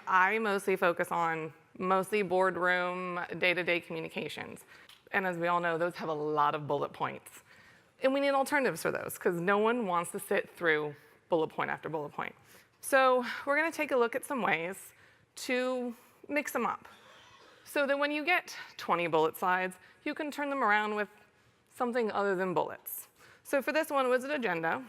I mostly focus on boardroom, day-to-day communications. And as we all know, those have a lot of bullet points. And we need alternatives for those, because no one wants to sit through bullet point after bullet point. So we're going to take a look at some ways to mix them up, so that when you get 20 bullet slides, you can turn them around with something other than bullets. So for this one, it was an agenda.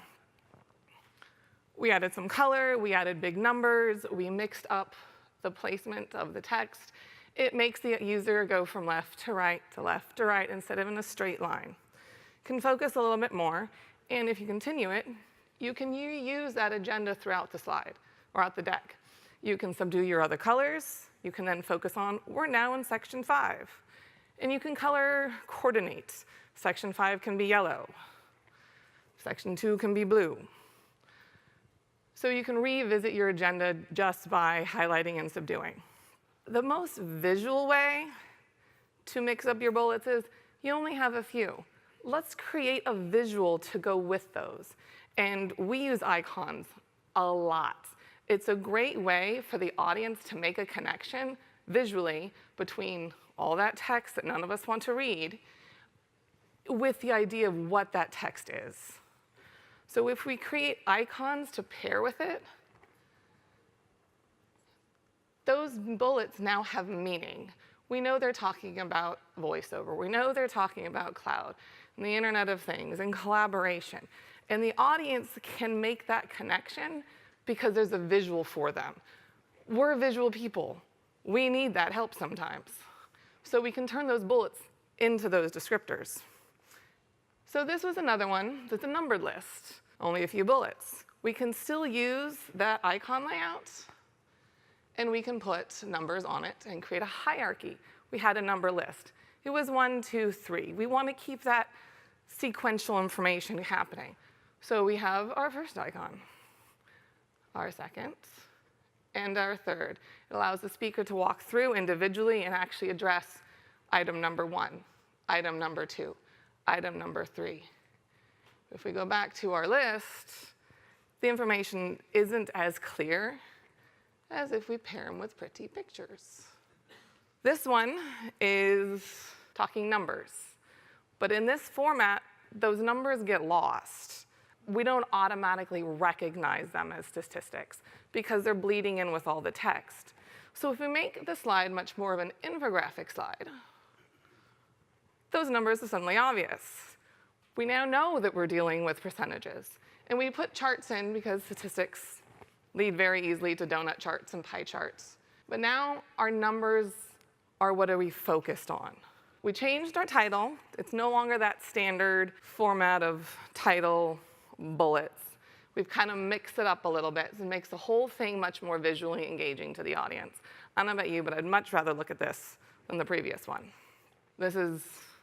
We added some color, we added big numbers, we mixed up the placement of the text. It makes the user go from left to right instead of in a straight line. Can focus a little bit more, and if you continue it, you can use that agenda throughout the slide or out the deck. You can subdue your other colors. You can then focus on, we're now in section 5. And you can color coordinate. Section 5 can be yellow. Section 2 can be blue. So you can revisit your agenda just by highlighting and subduing. The most visual way to mix up your bullets is you only have a few. Let's create a visual to go with those. And we use icons a lot. It's a great way for the audience to make a connection visually between all that text that none of us want to read with the idea of what that text is. So if we create icons to pair with it, those bullets now have meaning. We know they're talking about voiceover. We know they're talking about cloud and the Internet of Things and collaboration. And the audience can make that connection because there's a visual for them. We're visual people. We need that help sometimes. So we can turn those bullets into those descriptors. So this was another one that's a numbered list, only a few bullets. We can still use that icon layout, and we can put numbers on it and create a hierarchy. We had a number list. It was 1, 2, 3. We want to keep that sequential information happening. So we have our first icon, our second, and our third. It allows the speaker to walk through individually and actually address item number 1, item number 2, item number 3. If we go back to our list, the information isn't as clear as if we pair them with pretty pictures. This one is talking numbers. But in this format, those numbers get lost. We don't automatically recognize them as statistics because they're bleeding in with all the text. So if we make the slide much more of an infographic slide, those numbers are suddenly obvious. We now know that we're dealing with percentages. And we put charts in because statistics lead very easily to donut charts and pie charts. But now our numbers are what are we focused on. We changed our title. It's no longer that standard format of title, bullets. We've kind of mixed it up a little bit. It makes the whole thing much more visually engaging to the audience. I don't know about you, but I'd much rather look at this than the previous one. This is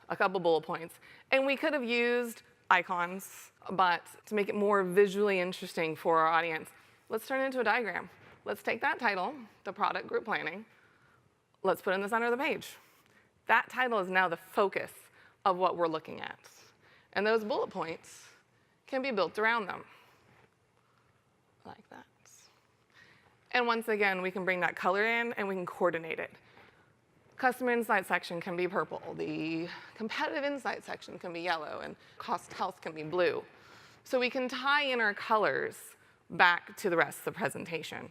a couple bullet points. And we could have used icons, but to make it more visually interesting for our audience, let's turn it into a diagram. Let's take that title, the product group planning, let's put it in the center of the page. That title is now the focus of what we're looking at. And those bullet points can be built around them, like that. And once again, we can bring that color in and we can coordinate it. Customer insight section can be purple. The competitive insight section can be yellow, and cost health can be blue. So we can tie in our colors back to the rest of the presentation.